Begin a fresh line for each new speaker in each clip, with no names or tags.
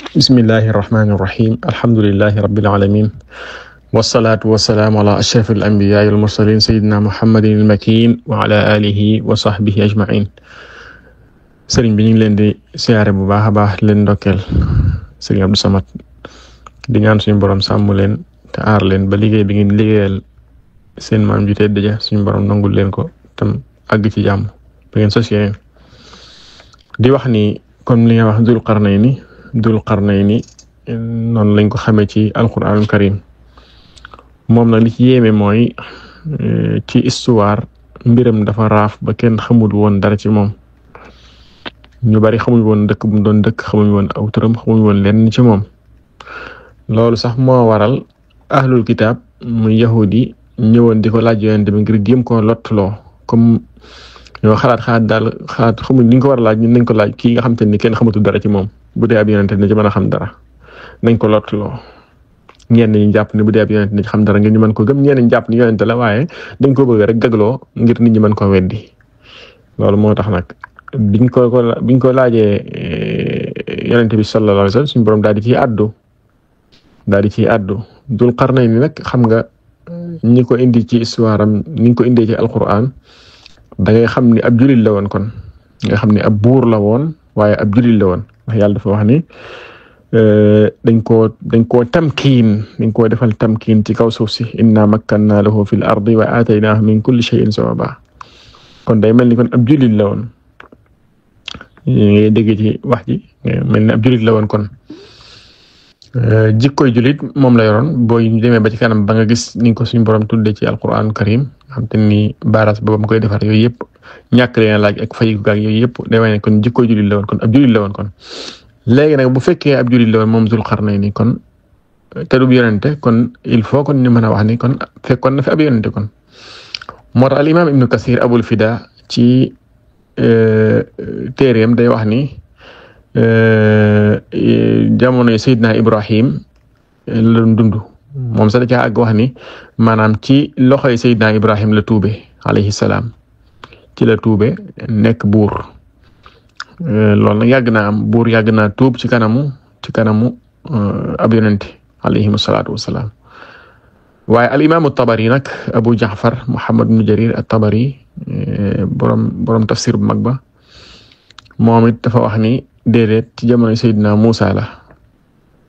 bismillahi irrahmani irrahim alhamdulilahi rabilalamin wasalaatu wasalaamu ala ashraf alambiyaai walmursalin sayidina muhammadin almakin wa ala alihi wa sahbihi ajmain sëriñ bi ñu ngi leen di siyaare bu baax a baax leen ndokkeel sëriñ Abdou Samad di ñaan suñu borom sàmm leen te aar leen ba liggéey bi ngeen liggéeyal seen maam ju tedd ja suñu borom nangul leen ko tam àgg ci jàmm ba ngeen sos yeneen di wax ni comme li nga wax Dul Qarnayni noonu lañ ko xamee ci alquranul karim moom nag li ci yéeme mooy ci histoire mbiram dafa raaf ba kenn xamul woon dara ci moom ñu bari xamuñ woon dëkk bu mu doon dëkk xamuñ woon aw turam xamuñ woon lenn ci moom loolu sax moo waral ahlul kitaab muy yahudi ñëwoon di ko laaj yonent bi ngir jéem koo lottuloo comme ñoo xalaat daal xamuñ li ñu ko war a laaj ñun nañ ko laaj kii nga xam te ni kenn xamatul dara ci moom bu dee ab yonent na ci mën a xam dara nañ ko lottuloo ñenn ñi jàpp ne bu dee ab yonent na ci xam dara ngir ñu mën ko gëm ñenn ñi jàpp ni yonent la waaye dañ ko bëgg rek gagloo ngir nit ñi mën ko weddi loolu moo tax nag biñ ko laajee yonent bi sallallahu alayhi wasallam suñu borom daal di ciy àddu Dul Qarnayni nag xam nga ñi ko indi ci histoire am ni ko indee ci alquran da ngay xam ni ab jullit la woon kon nga xam ni ab buur la woon waaye ab jullit la woon ndax yàlla dafa wax ni dañ koo tamkiin dañ koo defal tamkiin ci kaw suuf si inna makkanna lahu fil ardi wa ataynaahu min kulli shay'in sababa kon day mel ni kon ab jullit la woon ngay dégg ci wax ji mel ni ab jullit la woon kon jikkoy jullit moom la yoroon booy ñu demee ba ci kanam ba nga gis ni ko suñu borom tuddee ci alquran karim xam te ni baras boobu mu koy defar yooyu yëpp ñàkk leen laaj ak fayiku gaag yooyu yëpp day wane kon jikkoy jullit la woon kon ab jullit la woon kon léegi nag bu fekkee ab jullit la woon moom Dul Qarnayni kon te du yonente kon il faut kon ñu mën a wax ni kon fekkoon na fi ab yonente kon moo tax al imam Ibnu Kasir Abul Fida ci téereem day wax ni jamonoy Seydina Ibrahim la doon dund moom sax da caa àgg wax ni maanaam ci loxoy Seydina Ibrahim la tuube alayhi salaam ci la tuube nekk buur loolu nag yàgg naa am buur yàgg naa tuub ci kanamu ab yonente alayhi salaatu wasalaam waaye al imaamu Tabari nag Abu Jaafar Muhammad ibn Jarir at-Tabari borom tafsir bu mag ba moom it dafa wax ni déedéet ci jamonoy Seydina Muusa la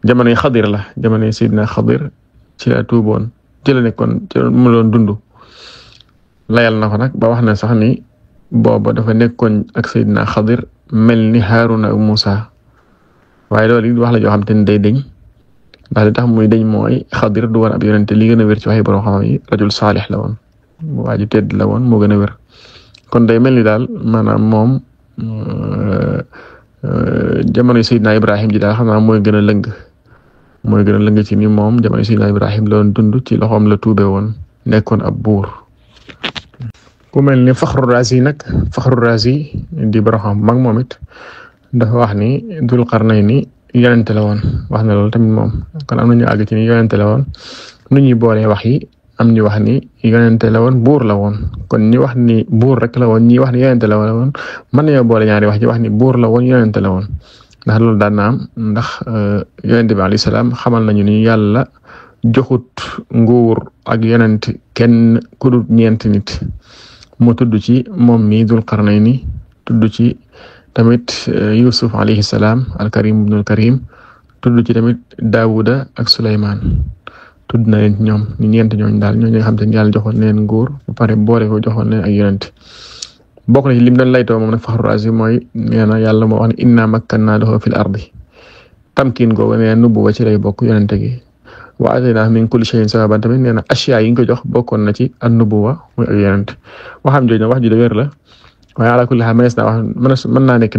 jamonoy Xadir la jamonoy Seydina Xadir ci la tuuboon ci la nekkoon ci mu doon dund layal na ko nag ba wax na sax ni booba dafa nekkoon ak Seydina Xadir mel ni Haaruna ak Muusa waaye loolu it wax la joo xam te ni day deñ ndax li tax muy deñ mooy Xadir du woon ab yonente li gën a wér ci waxi borom xam yi rajul saalix la woon waaju tedd la woon moo gën a wér kon day mel ni daal maanaam moom jamono Seydina Ibrahim ji daal xam naa mooy gën a lëng ci ni moom jamono Seydina Ibrahim la doon dund ci loxoom la tuube woon nekkoon ab buur ku mel ni Faxru Razi di borom mag moom it dafa wax ni Dul Qarnayni yonente la woon wax na loolu tamit moom kon am nañu àgg ci ni yonente la woon nu ñuy boolee wax yi am ñu wax ni yonente la woon buur la woon kon ñi wax ni buur rek la woon ñi wax ni yonente la woon mën nañoo boole ñaari wax ñi wax ni buur la woon yonente la woon ndax loolu daan na am ndax yonente bi alayhi salaam xamal nañu ni yàlla joxut nguur ak yonent kenn ku dul ñeent nit mu tudd ci moom mi Dul Qarnayni tudd ci tamit Yusuf alayhi salaam al-Karim ibnul Karim tudd ci tamit Daawuda ak Suleymaan tudd na leen ñoom ñu ñeent ñooñu daal ñooñu nga xam te ne yàlla joxoon leen nguur ba pare boole ko joxoon leen ak yonent bokk na ci lim doon laytoo moom nag Faxru Razi mooy nee na yàlla moo wax ne inna makkanna lahu fil ardi tamkin googu nee na nubuwa ci lay bokk yonente gi wa ataynaahu min kulli shay'in sababan tamit nee na ashiya yi ñu ko jox bokkoon na ci an-nubuwa muy ak yonent waxam jooju wax ji de wér la waaye ala kulli haal mën naa nekk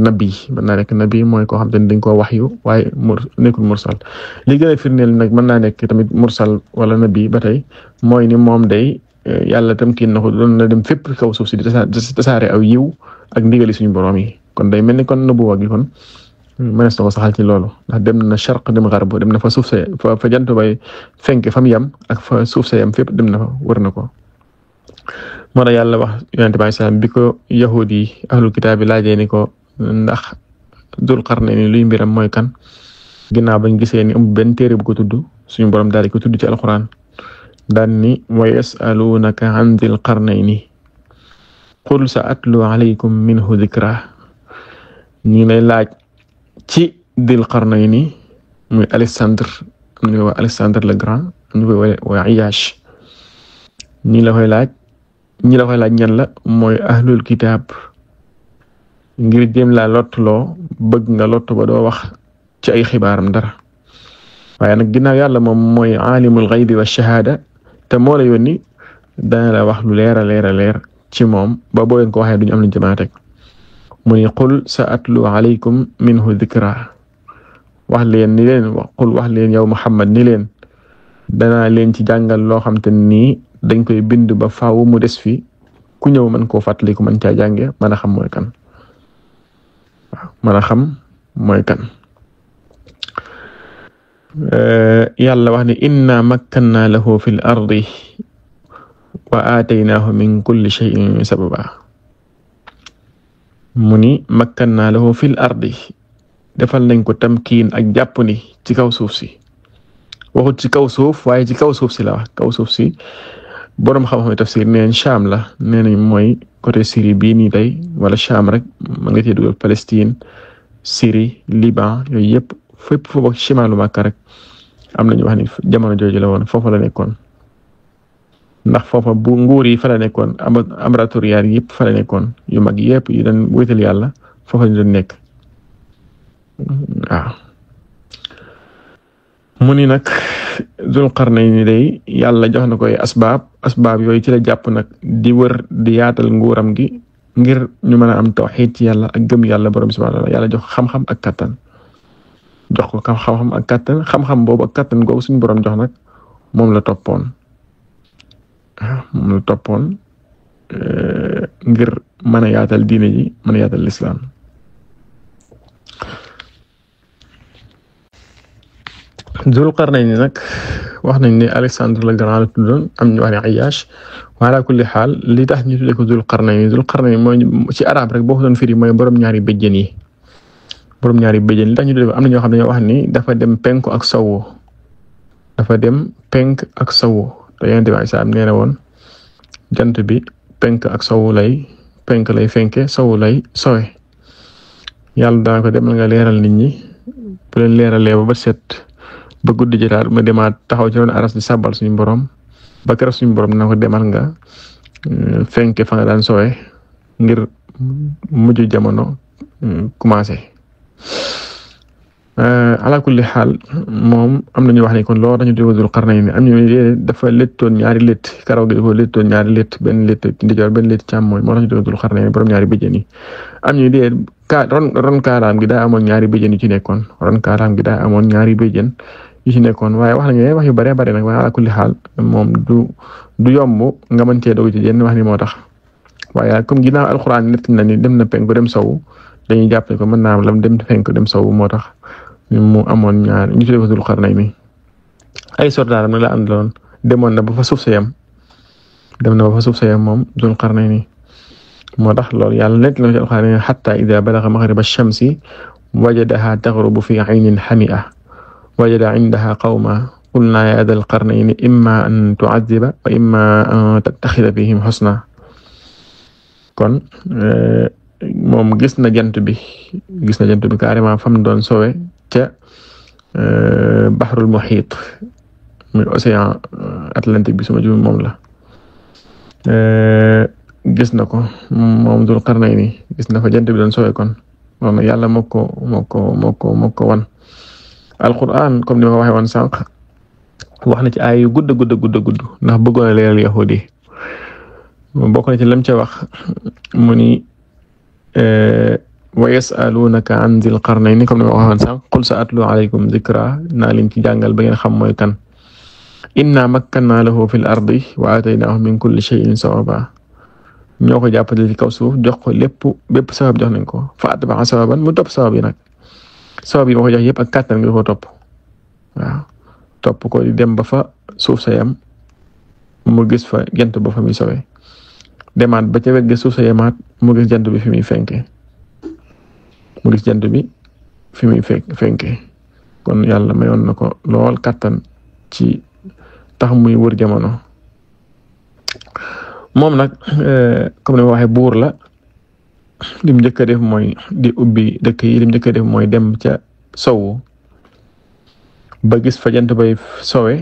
nabi mooy koo xam te ne dañ koo waxyu waaye nekkul mursal li gën a firndeel nag mën naa nekk tamit mursal wala nabi ba tey mooy ni moom day yàlla tam kii na ko doon na dem fépp kaw suuf si di tasaare aw yiw ak ndigali suñu borom yi kon day mel ni kon nubuwa gi kon mënees na ko saxal ci loolu ndax dem na sharq dem garb dem na fa suuf sa fa jant bay fenk fa mu yam ak fa suuf sa yam fépp dem na fa wër na ko moo tax yàlla wax yonente bi salaam bi ko yahudi yi ahlul kitaab bi laajee ni ko ndax Dul Qarnayni luy mbiram mooy kan ginnaaw bañ gisee ni am benn téere bu ko tudd suñu borom daal di ko tudd ci alquran daan ni wa yasalunaka an dil qarnayni qul sa atlu alaykum minhu dhikra ñi lay laaj ci dil qarnayni muy Alexandre am ñu wax Alexandre le Grand am ñu koy wax Iyash ñi la koy laaj ñan la mooy ahlul kitab ngir jéem laa lottuloo bëgg nga lottu ba doo wax ci ay xibaaram dara waaye nag ginnaaw yàlla moom mooy aalimul ghaybi wa shahada te moo la yónni dana la wax lu leer a leer ci moom ba boo leen ko waxee duñu am luñ jëmaa teg mu ni qul sa atlu alaykum minhu dhikra wax leen yow Muhammad ni leen danaa leen ci jàngal loo xam te nii dañ koy bind ba faaw mu des fi ku ñëw mën koo fàttaliku mën caa jànge mën a xam mooy kan yàlla wax ni inna makkanna lahu fil ardi wa aataynaahu min kulli shay'in sababa mu ni makkanna lahu fil ardi defal nañ ko tamkiin ak jàpp ni ci kaw suuf si waxut ci kaw suuf waaye ci kaw suuf si la wax kaw suuf si boroom xam-xam tafsir neen Sham la nee nañ mooy côté Syrie bii nii tey wala Sham rek mën nga cee dugal Palestine Syrie Liban yooyu yëpp fépp foofu ak shimalu Makka rek am nañu wax ni jamono jooju la woon foofa la nekkoon ndax foofa bu nguur yi fa la nekkoon amratoriyaat yëpp fa la nekkoon yu mag yëpp yu doon wéetal yàlla foofa la doon nekk waaw mu ni nag Dul Qarnayni day yàlla jox na koy asbaab yooyu ci la jàpp nag di wër di yaatal nguuram gi ngir ñu mën a am tawxiid ci yàlla ak gëm yàlla borom subhaanahu wa ta'aala yàlla jox xam-xam ak kattan jox ko xam-xam ak kattan xam-xam boobu ak kattan googu suñu borom jox nag moom la toppoon ngir mën a yaatal diine ji mën a yaatal lislaam Dul Qarnayni nag wax nañ ne Alexandre le Grand la tuddoon am ñu wax ne Ayyash ala kulli xaal li tax ñu tuddee ko Dul Qarnayni mooy ci arab rek boo ko doon firi mooy borom ñaari béjjén yi li tax ñu tuddee ko am na ñoo xam ne dañoo wax ni dafa dem penku ak sawu te Yonent bi Isaa nee na woon jant bi penk ak sawu lay fenke sawu lay sowe yàlla dana ko demal nga leeral nit ñi bu leen leeralee ba set ba guddi jotaat ma demaat taxaw ci ron aras di sàbbal suñu borom ba keroog suñu borom na ko demal nga fenke fa nga daan sowe ngir mujj jamono commencé ala kulli xaal moom am nañu wax ne kon loolu dañu déglu Dul Qarnayni am ñu dafa lettoon ñaari lett karaw gi dafa lettoon ñaari lett benn lett ndijoor benn lett càmmooñ moo tax ñu déglu Dul Qarnayni borom ñaari béjjén yi am ñu dee ron kaaraam gi daa amoon ñaari béjjén yu ci nekkoon waaye wax nañu wax yu bare bare nag waaye ala kulli xaal moom du yomb nga mën cee doog ci jenn wax ni moo tax waaye comme ginnaaw alxuraan nett na ni dem na penku dem sowu dañuy jàpp ne ko mën naa am lam dem penku dem sowu moo tax mu amoon ñaar ñu tuddee ko Dul Qarnayni ay soldaaram nag la àndaloon demoon na ba fa suuf sa yam moom Dul Qarnayni moo tax loolu yàlla nekk na ci alxuraan hatta idha balagha maghriba ash-shamsi wajadaha taghrubu fi 'aynin hami'a wajada 'indaha qawman qulna ya Dal Qarnayni imma an tu'adhiba wa imma an tattakhidha fihim husna kon moom gis na jant bi carrément fam doon sowe ca bahrul muhit muy océan Atlantique bi suma jum moom la gis na ko moom Dul Qarnayni gis na fa jant bi doon sowe kon moom nag yàlla moo ko wan alquran comme ni ma ko waxee woon sànq wax na ci ay gudd ndax bëggoon a leeral yahudi bokk na ci lam ca wax mu ni wa yasalunaka an Dil Qarnayni comme ni ma ko waxee woon sànq qul sa atlu alaykum dhikra naa leen ci jàngal ba ngeen xam mooy kan inna makkanna lahu fil ardi wa ataynaahu min kulli shay'in sababa ñoo ko jàppale ci kaw suuf jox ko bépp sabab jox nañ ko fa atba'a sababan mu topp sabab yi nag sabab yi ma ko jox yëpp ak kàttan nga ko topp ko di dem ba fa suuf sa yam mu gis fa jant ba fa muy sowe demaat ba ca wet ga suuf sa yamaat mu gis jant bi fi muy fenke kon yàlla mayoon na ko lool kattan ci tax muy wër jamono. moom nag comme ni ma waxee buur la lim njëkk a def mooy di ubbi dëkk yi lim njëkk a def mooy dem ca sowu ba gis fa jant bay sowe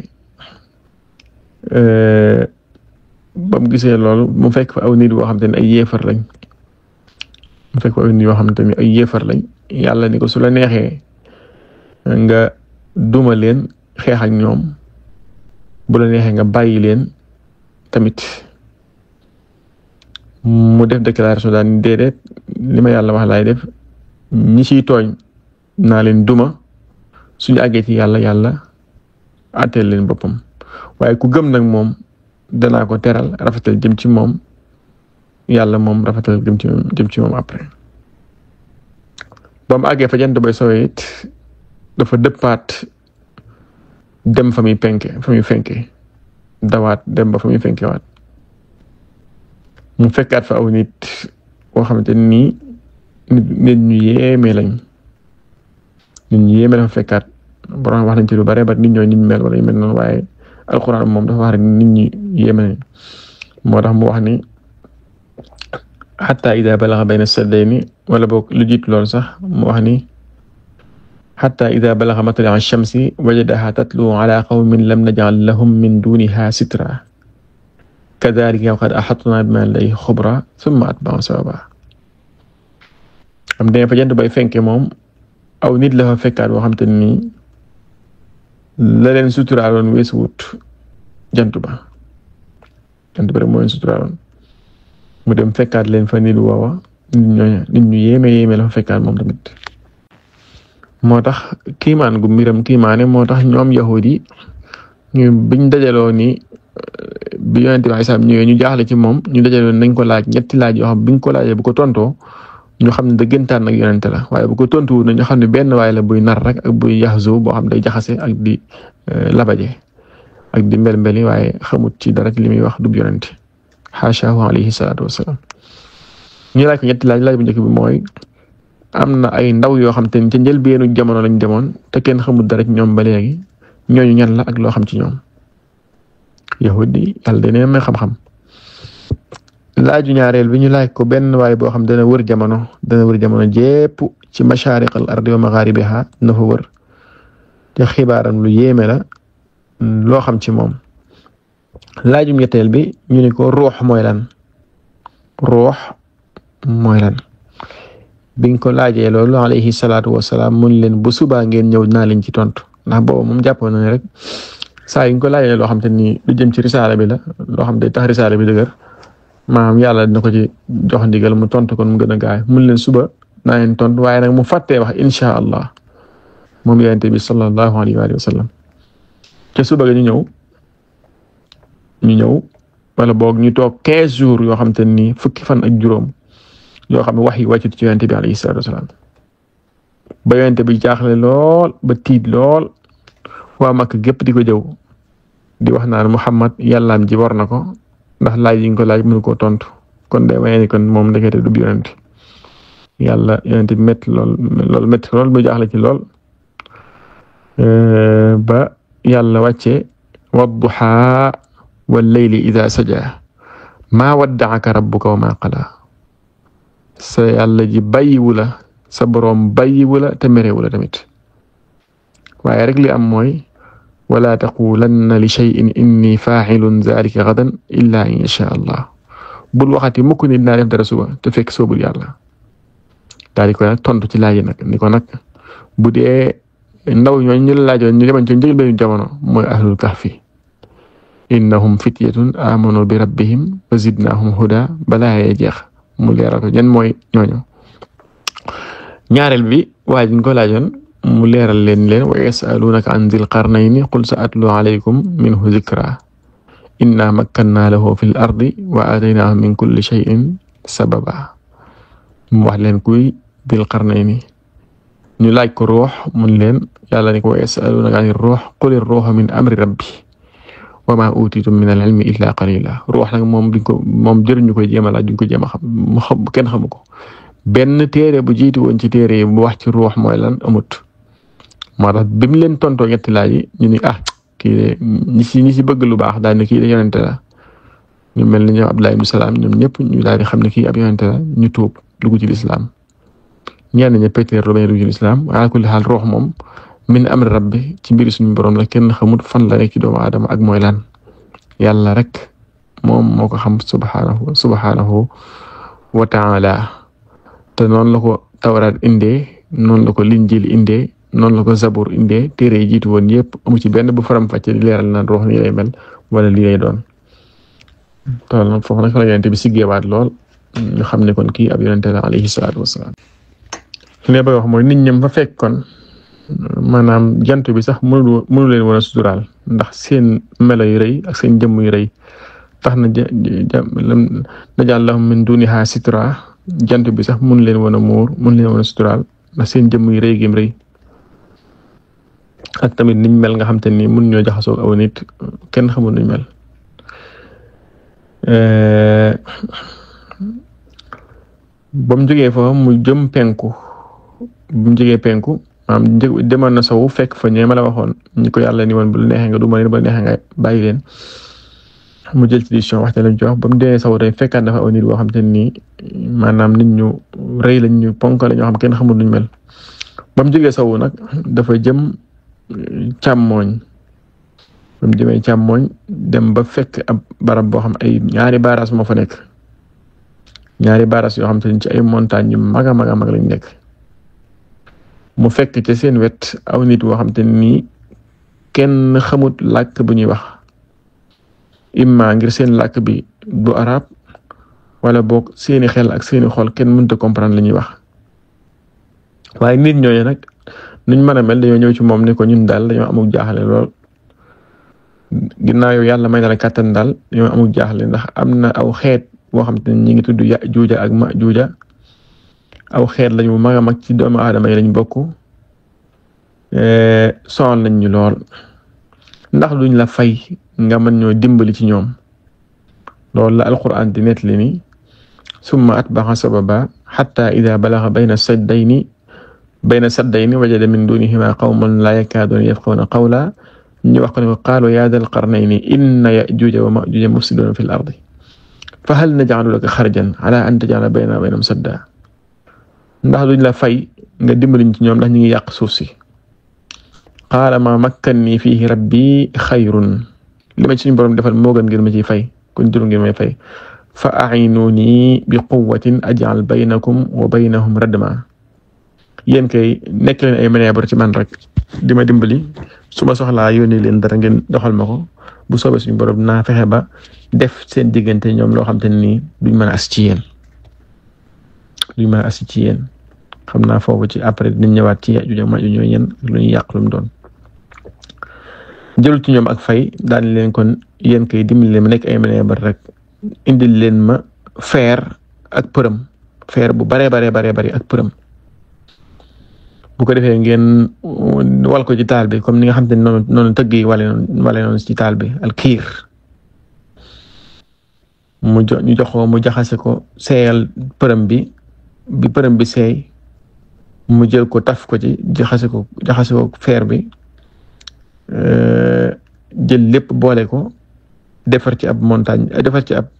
ba mu gisee loolu mu fekk fa aw nit yoo xamante ne ay yéefar lañ yàlla ni ko su la neexee nga duma leen xeex ak ñoom bu la neexee nga bàyyi leen tamit. mu def déclaration daal ni déedéet li ma yàlla wax laay def ñi ciy tooñ naa leen duma suñu àggee ci yàlla àtteel leen boppam waaye ku gëm nag moom danaa ko teral rafetal jëm ci moom yàlla moom rafetal jëm ci moom après. ba mu àggee fa jant bay sowee it dafa dëppaat dem fa muy fenke dawaat dem ba fa muy fenkewaat mu fekkaat fa aw nit boo xamante ni nit ñu yéeme lañ fa fekkaat borom wax nañ ci lu bare ba nit ñooy nit ñu mel wala yu mel noonu waaye alxuraan moom dafa wax rek nit ñi yéeme nañ moo tax mu wax ni xataa ida balaxa bayna saddayni wala boog lu jiitu loolu sax mu wax ni xataa ida balaxa matla'a shamsi wajadaha tatlu ala qawmin lam naj'al lahum min duniha sitra kadhalika qad ahatna bima ladayhi khubra thumma atba'a sababa. am demee fa jant bay fenke moom aw nit la fa fekkaat boo xam te ni la leen suturaaloon weesu wut jant ba rek moo leen suturaaloon mu dem fekkaat leen fa nit woowa nit ñu yéeme la fa fekkaat moom tamit. moo tax kiimaan gu mbiram kiimaane moo tax ñoom yahudi ñu biñ dajaloo ni bi yonent bi Isaa ñëwee ñu jaaxle ci moom ñu dajaloon nañ ko laaj ñetti laaj yoo xam biñ ko laajee bu ko tontoo ñu xam ne dëggantaan nag yonent la waaye bu ko tontuwul na ñu xam ne benn waay la buy nar rek ak buy yaxzu boo xam day jaxase ak di labaje ak di mbel-mbeli waaye xamut ci dara ci li muy wax du yonent xaashaahu alayhi salaatu wassalaam. ñu laaj ko ñetti laaj bu njëkk bi mooy am na ay ndaw yoo xam te ni ca njëlbeenu jamono lañ demoon te kenn xamul dara ci ñoom ba léegi ñooñu ñan la ak loo xam ci ñoom. yahudi yàlla dana may xam-xam. laaju ñaareel bi ñu laaj ko benn waay boo xam dana wër jamono jépp ci mashaariq al ardi wa magharibiha na fa wër te xibaaram lu yéeme la loo xam ci moom. laajum ñetteel bi ñu ne ko ruux mooy lan biñ ko laajee loolu alayhi salaatu wasalaam mun leen bu subaa ngeen ñëw naa leen ci tontu ndax boobu moom jàppoon na ne rek saa yi ñu ko laajee loo xam te ni lu jëm ci risaala bi la loo xam day tax risaala bi dëgër maanaam yàlla dina ko ci jox ndigal mu tontu kon mu gën a gaay mun leen suba naa leen tontu waaye nag mu fàttee wax insha allah moom yonent bi sallallahu alayhi wa sallam te suba ga ñu ñëw wala boog ñu toog 15 jours yoo xam te ni fukki fan ak juróom yoo xam ne wax yi wàccut ci yonent bi alayhi salaatu wasalaam ba yonent bi jaaxle lool ba tiit lool waa Makka gépp di ko jëw di wax naan Muhammad yàllaam ji war na ko ndax laaj yi nga ko laaj mënu koo tontu kon day wane ni kon moom ndekete du yonent yàlla yonent bi métti lool mu jaaxle ci lool ba yàlla wàcce wadduhaa wal layli idha saja maa wadda'aka rabbuka wa maa qalaa sa yàlla ji bàyyiwu la sa boroom bàyyiwu la te merewu la tamit waaye rek li am mooy wala taqulanna li shay'in inni fa'ilun dhalika ghadan illa in yasha Allah bul waxati mukk ni dinaa def dara suba te fekk soobul yàlla daal di ko nag tontu ci laaj nag ni ko nag bu dee ndaw ñooñu ñu la laajoon ñu demoon ci njëlbéenu jamono mooy ahlul kahfi innahum fityatun amanu bi rabbihim wa zidnahum huda balaa yee jeex mu leeral ko ñan mooy ñooñu. ñaareel bi waa ji ñu ko laajoon mu leeral leen wa yasalunaka an dhil qarnayni qul sa'atlu alaykum minhu dhikra inna makkanna lahu fil ardi wa ataynaahu min kulli shay'in sababa mu wax leen kuy dhil qarnayni ñu laaj ko ruux mun leen yàlla ni ko wa yasalunaka ani ruux qul ar-ruuhu min amri rabbi wa ma utitum min al-ilmi illa qalila ruux nag moom jëruñu koy jéem a laaj duñ ko jéem a xam kenn xamu ko benn téere bu jiitu woon ci téere yi bu wax ci ruux mooy lan amut moo tax bi mu leen tontoo ñetti laaj yi ñu ni kii de ñi si bëgg lu baax daal ne kii de yonente la ñu mel ni ñoom Abdullah ibn Salaam ñoom ñëpp ñu daal di xam ne kii ab yonente la ñu tuub dugg ci lislaam ñenn ñi pétéer lu bañ dugg ci lislaam ala kulli xaal ruux moom min amri rabbi ci mbiri suñu borom la kenn xamut fan la nekk ci doomu aadama ak mooy lan yàlla rek moom moo ko xam subhanahu wa ta'ala te noonu la ko tawraat indee noonu la ko linjil indee noonu la ko zabur indee téere yi jiitu woon yëpp amu ci benn bu faram fàcce di leeral naan ruux nii lay mel wala lii lay doon tool nag foofu nag la yonente bi siggeewaat lool ñu xam ne kon kii ab yonente la alayhi salaatu wasalaam li may bëgg wax mooy nit ñam fa fekk kon maanaam jant bi sax mënu leen woon a suturaal ndax seen melo yu rëy ak seen jëmm yu rëy tax na najal lahum min duniha sitra jant bi sax mënu leen woon a muur mënu leen woon a suturaal ndax seen jëmm yu rëy gim rëy ak tamit niñ mel nga xam te ni mun ñoo jaxasoo aw nit kenn xamul nuñ mel ba mu jógee fa mu jëm penku bu mu jógee penku maanaam demoon na sowu fekk fa ñee ma la waxoon ñi ko yàlla ni woon bu la neexee nga du ma leen bu la neexee nga bàyyi leen mu jël ci décision waxte lañ ci wax ba mu demee sowu tey fekkaat dafa aw nit boo xam te ni maanaam nit ñu rëy lañ ñu ponk la ñoo xam kenn xamul nuñ mel ba mu jógee sowu nag dafa jëm càmmooñ ba mu jëmee càmmooñ dem ba fekk ab barab boo xam ay ñaari baaraas moo fa nekk ñaari baaraas yoo xam te ni ci ay montagne yu mag a mag a mag lañ nekk mu fekk ci seen wet aw nit boo xam te ni kenn xamut làkk bu ñuy wax imma ngir seen làkk bi du arab wala boog seeni xel ak seeni xol kenn mënut a comprendre li ñuy wax waaye nit ñooñu nag nuñ mën a mel dañoo ñëw ci moom ne ko ñun daal dañoo amul jaaxle lool ginnaaw yow yàlla may na la kàttan daal dañoo amul jaaxle ndax am na aw xeet boo xam te ne ñi ngi tudd Yaajuuja ak Maajuuja aw xeet lañu mag a mag ci doomu aadama yi lañ bokk sonal nañ ñu lool ndax duñ la fay nga mën ñoo dimbali ci ñoom loolu la alquran di nettali ni summa atba'a sababa hatta idha balagha bayna saddayni wajada min dunihima qawman la yakaduna yafqahuna qawla ñu wax ko ne qaalu ya dal qarnayni inna ya'juja wa ma'juja mufsiduna fil ardi fa hal naj'alu laka xarjan ala an taj'ala baynana wa baynahum sadda ndax duñ la fay nga dimbaliñ ci ñoom ndax ñu ngi yàq suuf si qaala ma makkanni fihi rabbi xayrun li ma ci suñu borom defal moo gën ngir ma ciy fay kon jur ngir may fay fa a'inuni bi quwwatin aj'al baynakum wa baynahum radma yéen kay nekk leen ay manœuvre ci man rek di ma dimbali su ma soxlaa yónni leen dara ngeen doxal ma ko bu soobee suñu borom naa fexe ba def seen diggante ñoom loo xam te ni duñ mën a as ci yéen xam naa foofu ci après dinañ ñëwaat ci Yaajuuj ak Maajuuj ñooy ñen lu ñuy yàq lu mu doon jëlul ci ñoom ak fay daan leen kon yéen kay dimbali leen ma nekk ay manœuvre rek indil leen ma feer ak përëm feer bu baree ak përëm bu ko defee ngeen wal ko ci taal bi comme ni nga xam te ne noonu tëgg yi wale noonu ci taal bi alkiir ñu jox ko mu jaxase ko seeyal përëm bi përëm bi seey mu jël ko taf ko ci jaxase ko feer bi jël lépp boole ko defar ci ab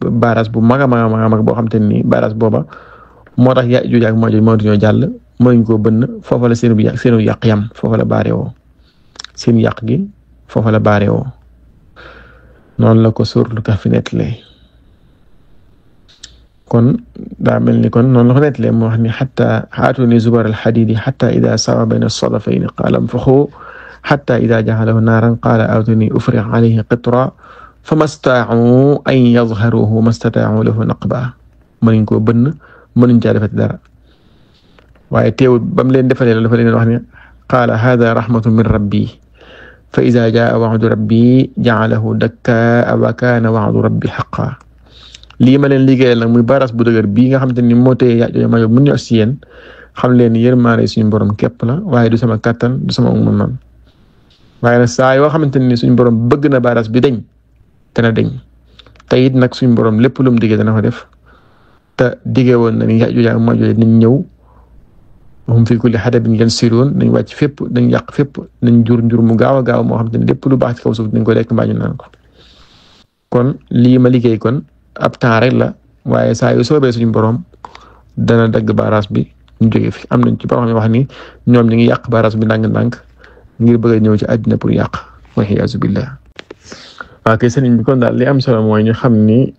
baaraas bu mag a mag boo xam te ni baaraas booba moo tax Yaajuuj ak Maajuuj moo ñoo jàll mënuñ koo bënn foofa la seenu yàq yam foofa la baare woo seen yàq gi foofa la baare woo noonu la ko suuratul Kahf nettalee kon daa mel ni kon noonu la ko nettalee moo wax ni hatta aatuni zubar al-hadiidi hatta idha sawa bayna as-sadafayni qaala anfukhu hatta idha ja'alahu naaran qaala aatuni ufrigh alayhi qitra famastataa'u an yadhharuhu mastata'u lahu naqba mënuñ koo bënn mënuñ caa defati dara waaye teewul ba mu leen defalee loolu dafa leen wax ne qaala haadha rahmatun min rabbi fa idha jaa wa'du rabbi ja'alahu dakkaa wa kaana wa'du rabbi haqqan lii ma leen liggéeyal nag muy baras bu dëgër bii nga xam te ni moo tee Yaajuuj ak Maajuuj mun ñu si yéen xam leen yërmaande suñu borom képp la waaye du sama kattan du sama man waaye nag saa yoo xamante ni suñu borom bëgg na baras bi dañ dana dañ te it nag suñu borom lépp lu mu diggee dana ko def te diggee woon na ni Yaajuuj ak Maajuuj nañ ñëw hum fi kulli hadabin yansiluun nañ wàcc fépp nañ yàq fépp nañ jur njur mu gaaw a gaaw moo xam te ne lépp lu baax ci kaw suuf nañ ko lekk mbaa ñu naan ko kon lii ma liggéey kon ab temps rek la waaye saa yu soobee suñu borom dana dagg baaraas bi ñu jóge fi am nañ ci borom wax ni ñoom ñu ngi yàq baaraas bi ndànk-ndànk ngir bëgg a ñëw ci àddina pour yàq wa iyaazu billah. waaw kay sëriñ bi kon daal li am solo mooy ñu xam ni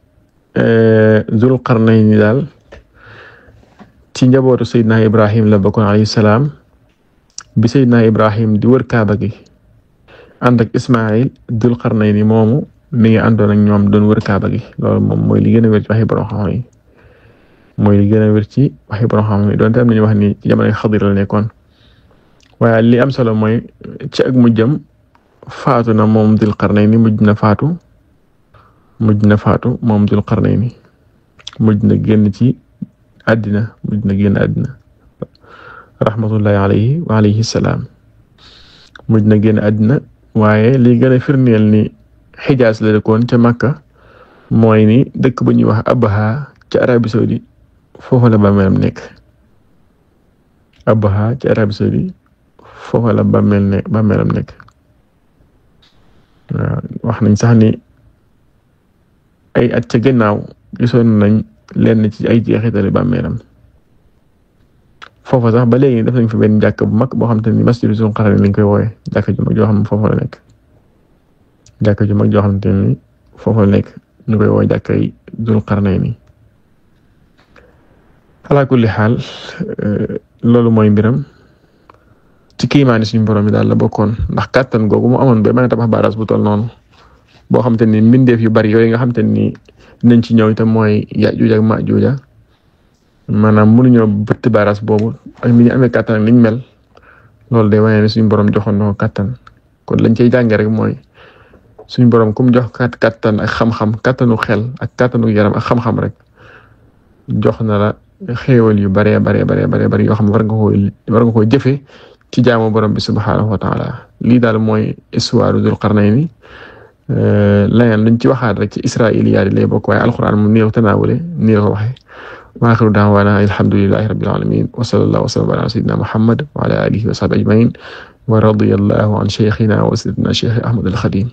Zul Qarnayni daal ci njabootu Seydina Ibrahim la bokkoon alayhi salaam bi Seydina Ibrahim di wër Kaaba gi ànd ak Ismaïl Zul Qarnayni moomu mi ngi àndoon ak ñoom doon wër Kaaba gi loolu moom mooy li gën a wér ci waxi borom xam yi mooy li gën a wér ci waxi borom xam yi doonte am nañu wax ni ci jamono Xadir la nekkoon waaye li am solo mooy ci ak mujjam faatu na moom Zul Qarnayni mujj na faatu moom Zul Qarnayni mujj na génn ci àddina rahmatullahi alayhi wa alayhi salaam mujj na génn àddina waaye li gën a firndeel ni Xijaas la dëkkoon ca Makka mooy ni dëkk bu ñuy wax Abha ca Arabie Saoudite foofu la bàmmeelam nekk Abha ca Arabie Saoudite foofu la bàmmeelam nekk waaw wax nañ sax ni ay at ca gannaaw gisoon nañ lenn ci ay jeexitali bàmmeelam foofa sax ba léegi def nañ fa benn jàkk bu mag boo xam te ni masjidu Zul Qarnayni lañ koy woowe jàkk ju mag joo xam ne foofa la nekk jàkk ju mag joo xam te ni foofa la nekk ñu koy woowe jàkkay Zul Qarnayni ala kulli xaal loolu mooy mbiram ci kiimaani suñu borom bi daal la bokkoon ndax kàttan googu mu amoon ba mën a tabax baaraas bu toll noonu boo xam te ni mbindeef yu bari yooyu nga xam te ni nañ ci ñëw itam mooy Yaajuuj ak Maajuuj maanaam mënuñoo bëtt baaraas boobu ak ni ñu amee kàttan ak niñ mel loolu day wane ne suñu borom joxoon na ko kàttan kon lañ cey jànge rek mooy suñu borom kum jox kàttan ak xam-xam kàttanu xel ak kàttanu yaram ak xam-xam rek jox na la xéewal yu bare yoo xam ne war nga koo jëfe ci jaamu borom bi subhaanahu wa taala lii daal mooy histoire Zul Qarnayni leneen luñ ci waxaat rek ci israiliyaat yi lay bokk waaye alquran moom nii la ko tanaawule nii la ko waxee wa axiru da'waana alhamdulillahi rabbil alamin wa sallallahu wa sallam ala sayyidina muhammad wa ala alihi wa sahbihi ajmain wa radiyallahu an shaykhina wa sayyidina Cheikh Ahmad al Khadim